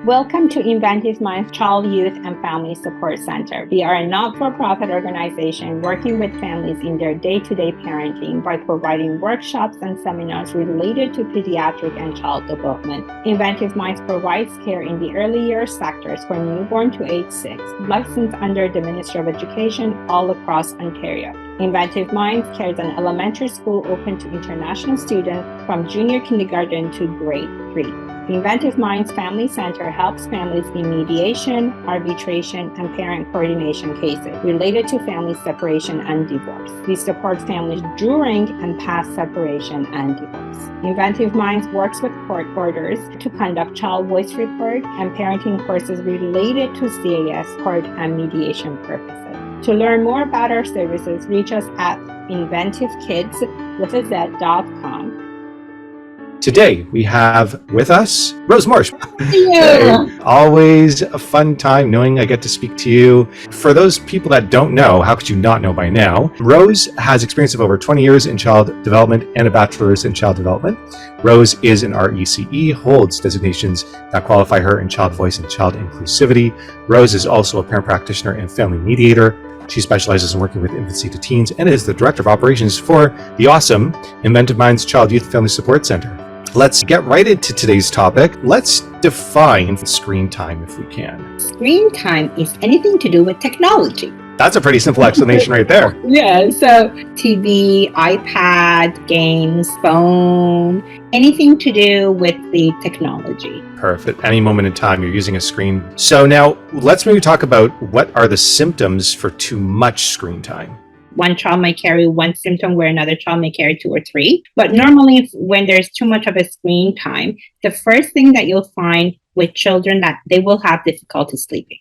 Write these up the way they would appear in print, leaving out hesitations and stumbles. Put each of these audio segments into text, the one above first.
Welcome to Inventive Minds Child, Youth, and Family Support Center. We are a not-for-profit organization working with families in their day-to-day parenting by providing workshops and seminars related to pediatric and child development. Inventive Minds provides care in the early years sectors for newborn to age 6, licensed under the Ministry of Education all across Ontario. Inventive Minds carries an elementary school open to international students from junior kindergarten to grade 3. The Inventive Minds Family Center helps families in mediation, arbitration, and parent coordination cases related to family separation and divorce. We support families during and past separation and divorce. Inventive Minds works with court orders to conduct child voice report and parenting courses related to CAS, court, and mediation purposes. To learn more about our services, reach us at inventivekids.com. Today, we have with us Rose Marsh. Yeah. Always a fun time knowing I get to speak to you. For those people that don't know, how could you not know by now? Rose has experience of over 20 years in child development and a bachelor's in child development. Rose is an RECE, holds designations that qualify her in child voice and child inclusivity. Rose is also a parent practitioner and family mediator. She specializes in working with infancy to teens and is the director of operations for the awesome Inventive Minds Child, Youth, Family Support Center. Let's get right into today's topic. Let's define screen time if we can. Screen time is anything to do with technology. That's a pretty simple explanation right there. Yeah, so TV, iPad, games, phone, anything to do with the technology. Perfect. Any moment in time you're using a screen. So now let's maybe talk about what are the symptoms for too much screen time. One child might carry one symptom where another child may carry 2 or 3. But normally when there's too much of a screen time, the first thing that you'll find with children that they will have difficulty sleeping.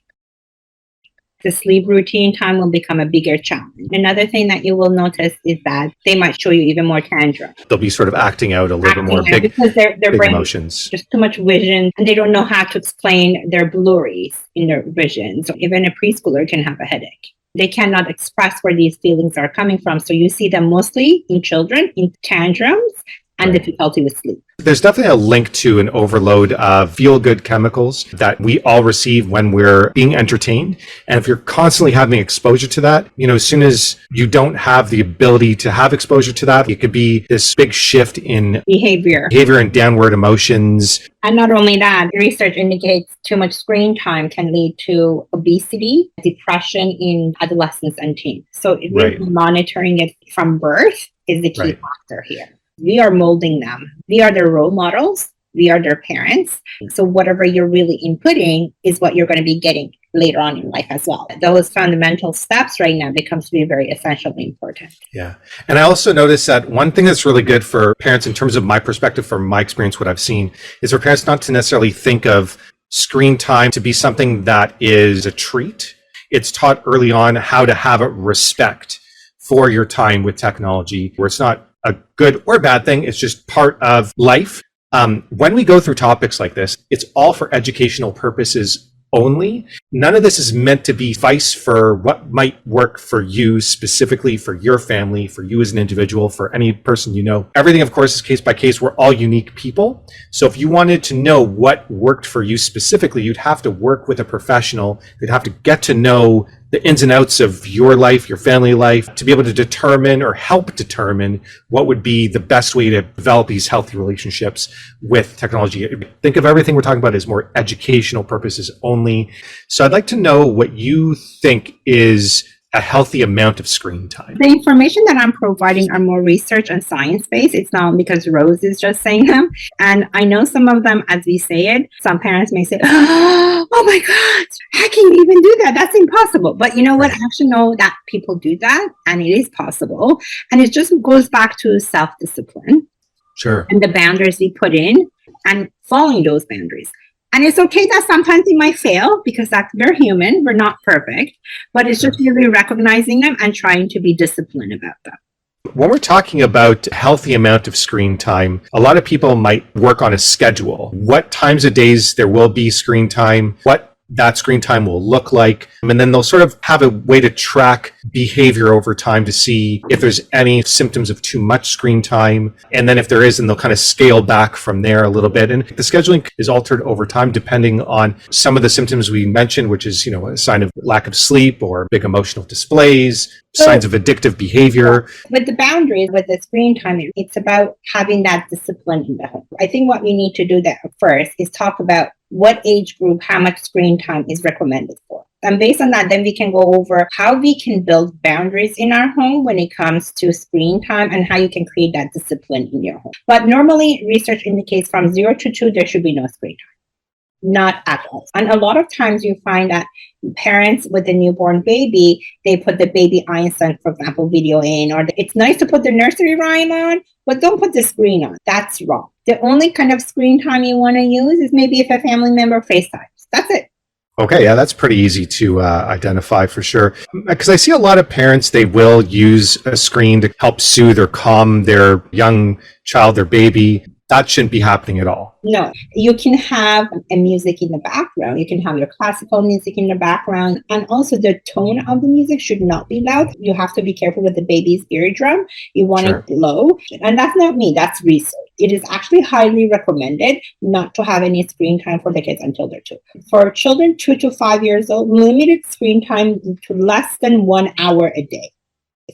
The sleep routine time will become a bigger challenge. Another thing that you will notice is that they might show you even more tantrum. They'll be sort of acting out a little bit more big, because their big brain emotions. Just too much vision, and they don't know how to explain their blurries in their vision. So even a preschooler can have a headache. They cannot express where these feelings are coming from. So you see them mostly in children, in tantrums, and difficulty with sleep. There's definitely a link to an overload of feel-good chemicals that we all receive when we're being entertained. And if you're constantly having exposure to that, as soon as you don't have the ability to have exposure to that, it could be this big shift in behavior and downward emotions. And not only that, research indicates too much screen time can lead to obesity, depression in adolescents and teens. So really monitoring it from birth is the key factor here. We are molding them. We are their role models. We are their parents. So whatever you're really inputting is what you're going to be getting later on in life as well. Those fundamental steps right now becomes to be very essentially important. Yeah. And I also noticed that one thing that's really good for parents in terms of my perspective, from my experience, what I've seen, is for parents not to necessarily think of screen time to be something that is a treat. It's taught early on how to have a respect for your time with technology, where it's not a good or bad thing. It's just part of life. When we go through topics like this, it's all for educational purposes only. None of this is meant to be advice for what might work for you specifically, for your family, for you as an individual, for any person you know. Everything, of course, is case by case. We're all unique people. So if you wanted to know what worked for you specifically, you'd have to work with a professional. You'd have to get to know the ins and outs of your life, your family life, to be able to determine or help determine what would be the best way to develop these healthy relationships with technology. Think of everything we're talking about as more educational purposes only. So I'd like to know what you think is a healthy amount of screen time. The information that I'm providing are more research and science-based. It's not because Rose is just saying them. And I know some of them, as we say it, some parents may say, oh my God, how can you even do that? That's impossible. But you know what? I actually know that people do that and it is possible. And it just goes back to self-discipline. Sure. And the boundaries we put in and following those boundaries. And it's okay that sometimes we might fail because we're human, we're not perfect, but it's just really recognizing them and trying to be disciplined about them. When we're talking about healthy amount of screen time, a lot of people might work on a schedule. What times of days there will be screen time, what that screen time will look like, and then they'll sort of have a way to track behavior over time to see if there's any symptoms of too much screen time. And then if there is, then they'll kind of scale back from there a little bit. And the scheduling is altered over time depending on some of the symptoms we mentioned, which is, a sign of lack of sleep or big emotional displays, signs of addictive behavior. With the boundaries, with the screen time, it's about having that discipline in the home. I think what we need to do that first is talk about what age group, how much screen time is recommended for. And based on that, then we can go over how we can build boundaries in our home when it comes to screen time and how you can create that discipline in your home. But normally, research indicates from 0 to 2, there should be no screen time. Not at all. And a lot of times you find that parents with a newborn baby, they put the baby Einstein, for example, video in, or it's nice to put the nursery rhyme on, but don't put the screen on. That's wrong. The only kind of screen time you want to use is maybe if a family member FaceTimes. That's it. Okay, yeah, that's pretty easy to identify for sure. Because I see a lot of parents, they will use a screen to help soothe or calm their young child, their baby. That shouldn't be happening at all. No, you can have a music in the background. You can have your classical music in the background. And also the tone of the music should not be loud. You have to be careful with the baby's eardrum. You want it low. And that's not me, that's research. It is actually highly recommended not to have any screen time for the kids until they're 2. For children 2 to 5 years old, limited screen time to less than 1 hour a day.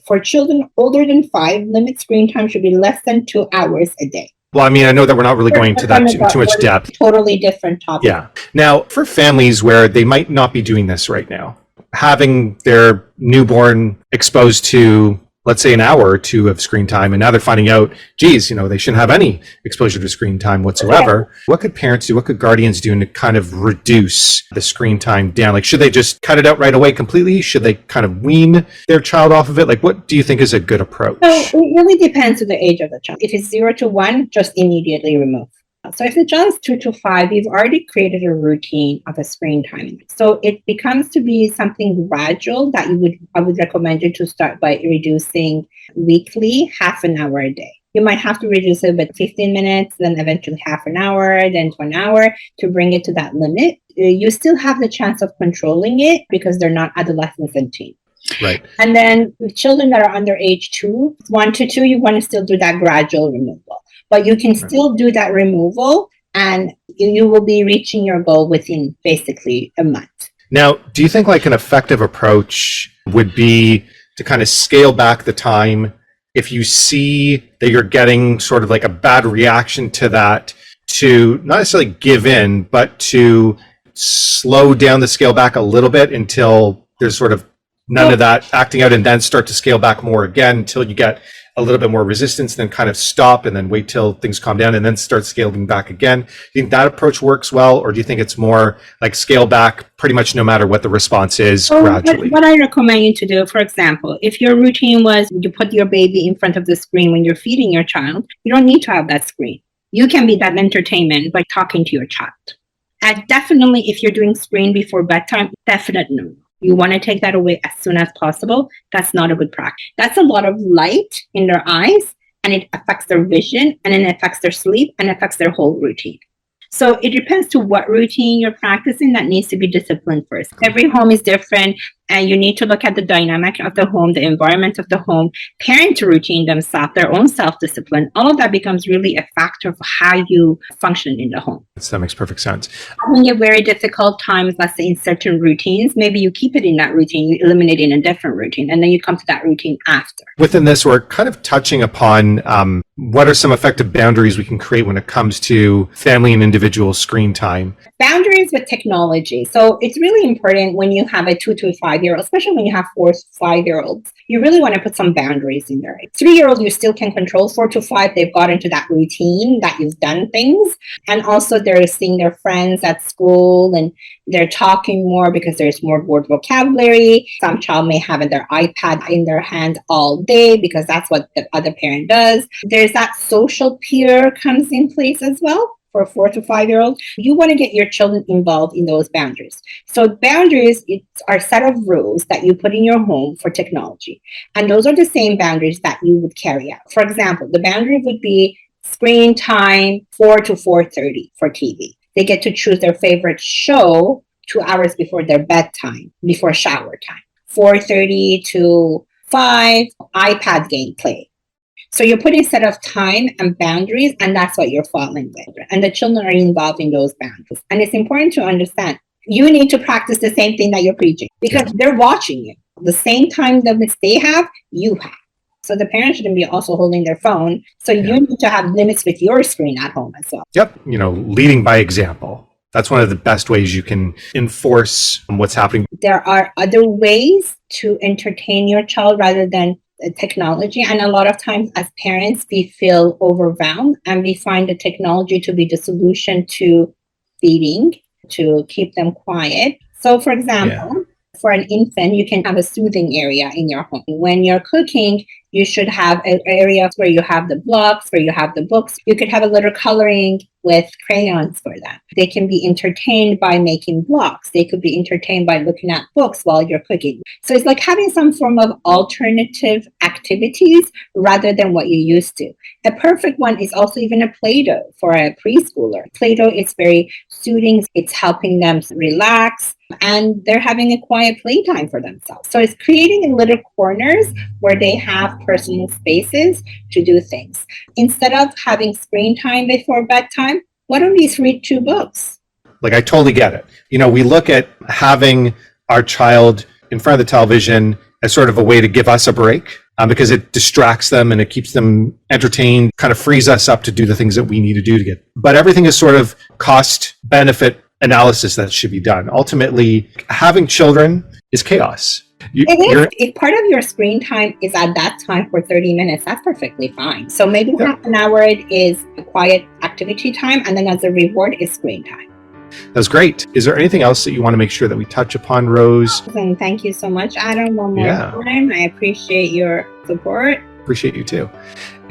For children older than 5, limit screen time should be less than 2 hours a day. Well, I mean, I know that we're not really going to that too much depth. Totally different topic. Yeah. Now, for families where they might not be doing this right now, having their newborn exposed to, let's say, an hour or 2 of screen time, and now they're finding out, geez, they shouldn't have any exposure to screen time whatsoever. Okay. What could parents do? What could guardians do to kind of reduce the screen time down? Like, should they just cut it out right away completely? Should they kind of wean their child off of it? Like, what do you think is a good approach? So it really depends on the age of the child. If it's 0 to 1, just immediately remove. So if the child is 2 to 5, you've already created a routine of a screen time. So it becomes to be something gradual that I would recommend you to start by reducing weekly, half an hour a day. You might have to reduce it with 15 minutes, then eventually half an hour, then to an hour to bring it to that limit. You still have the chance of controlling it because they're not adolescents and teens. Right. And then with children that are under age 2, 1 to 2, you want to still do that gradual removal. But you can still do that removal and you will be reaching your goal within basically a month. Now, do you think like an effective approach would be to kind of scale back the time if you see that you're getting sort of like a bad reaction to that, to not necessarily give in, but to slow down the scale back a little bit until there's sort of none of that acting out, and then start to scale back more again until you get a little bit more resistance, then kind of stop and then wait till things calm down and then start scaling back again? Do you think that approach works well, or do you think it's more like scale back pretty much no matter what the response is gradually? What I recommend you to do, for example, if your routine was you put your baby in front of the screen when you're feeding your child, you don't need to have that screen. You can be that entertainment by talking to your child. And definitely if you're doing screen before bedtime, definitely no. You want to take that away as soon as possible. That's not a good practice. That's a lot of light in their eyes, and it affects their vision, and it affects their sleep, and affects their whole routine. So it depends to what routine you're practicing that needs to be disciplined first. Every home is different, and you need to look at the dynamic of the home, the environment of the home, parent routine themselves, their own self-discipline. All of that becomes really a factor of how you function in the home. That makes perfect sense. Having a very difficult times, let's say in certain routines, maybe you keep it in that routine, you eliminate it in a different routine, and then you come to that routine after. Within this, we're kind of touching upon what are some effective boundaries we can create when it comes to family and individual screen time? Boundaries with technology. So it's really important when you have a 2 to 5-year-old, especially when you have 4 to 5-year-olds, you really want to put some boundaries in there. 3-year-old, you still can control. 4 to 5, they've got into that routine that you've done things. And also they're seeing their friends at school and they're talking more because there's more word vocabulary. Some child may have their iPad in their hand all day because that's what the other parent does. There's that social peer comes in place as well. For 4 to 5-year-olds, you want to get your children involved in those boundaries. So boundaries are a set of rules that you put in your home for technology. And those are the same boundaries that you would carry out. For example, the boundary would be screen time 4 to 4:30 for TV. They get to choose their favorite show 2 hours before their bedtime, before shower time. 4:30 to 5, iPad gameplay. So you're putting a set of time and boundaries, and that's what you're following with. And the children are involved in those boundaries. And it's important to understand you need to practice the same thing that you're preaching because they're watching you. The same time limits they have, you have. So the parents shouldn't be also holding their phone. So you need to have limits with your screen at home as well. Yep. Leading by example. That's one of the best ways you can enforce what's happening. There are other ways to entertain your child rather than technology. And a lot of times as parents, we feel overwhelmed and we find the technology to be the solution to feeding, to keep them quiet. So for example, for an infant, you can have a soothing area in your home. When you're cooking, you should have an area where you have the blocks, where you have the books. You could have a little coloring with crayons for them. They can be entertained by making blocks. They could be entertained by looking at books while you're cooking. So it's like having some form of alternative activities rather than what you used to. A perfect one is also even a Play-Doh for a preschooler. Play-Doh is very soothing. It's helping them relax and they're having a quiet playtime for themselves. So it's creating little corners where they have personal spaces to do things. Instead of having screen time before bedtime, why don't we read 2 books? Like, I totally get it. We look at having our child in front of the television as sort of a way to give us a break because it distracts them and it keeps them entertained, kind of frees us up to do the things that we need to do to get. But everything is sort of cost benefit analysis that should be done. Ultimately, having children is chaos. If part of your screen time is at that time for 30 minutes, that's perfectly fine. So maybe half an hour is a quiet activity time, and then as a reward is screen time. That's great. Is there anything else that you want to make sure that we touch upon, Rose? And thank you so much, Adam. One more time. I appreciate your support. Appreciate you too.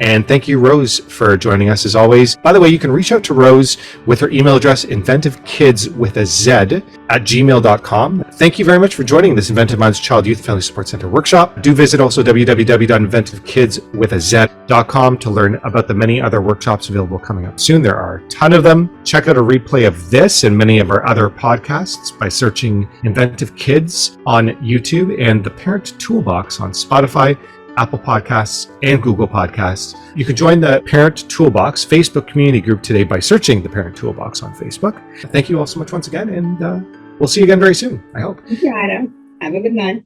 And thank you, Rose, for joining us as always. By the way, you can reach out to Rose with her email address, inventivekids@gmail.com. Thank you very much for joining this Inventive Minds Child Youth Family Support Center workshop. Do visit also www.inventivekids.com to learn about the many other workshops available coming up soon. There are a ton of them. Check out a replay of this and many of our other podcasts by searching Inventive Kids on YouTube and the Parent Toolbox on Spotify, Apple Podcasts, and Google Podcasts. You can join the Parent Toolbox Facebook community group today by searching the Parent Toolbox on Facebook. Thank you all so much once again, and we'll see you again very soon, I hope. Thank you, Adam. Have a good night.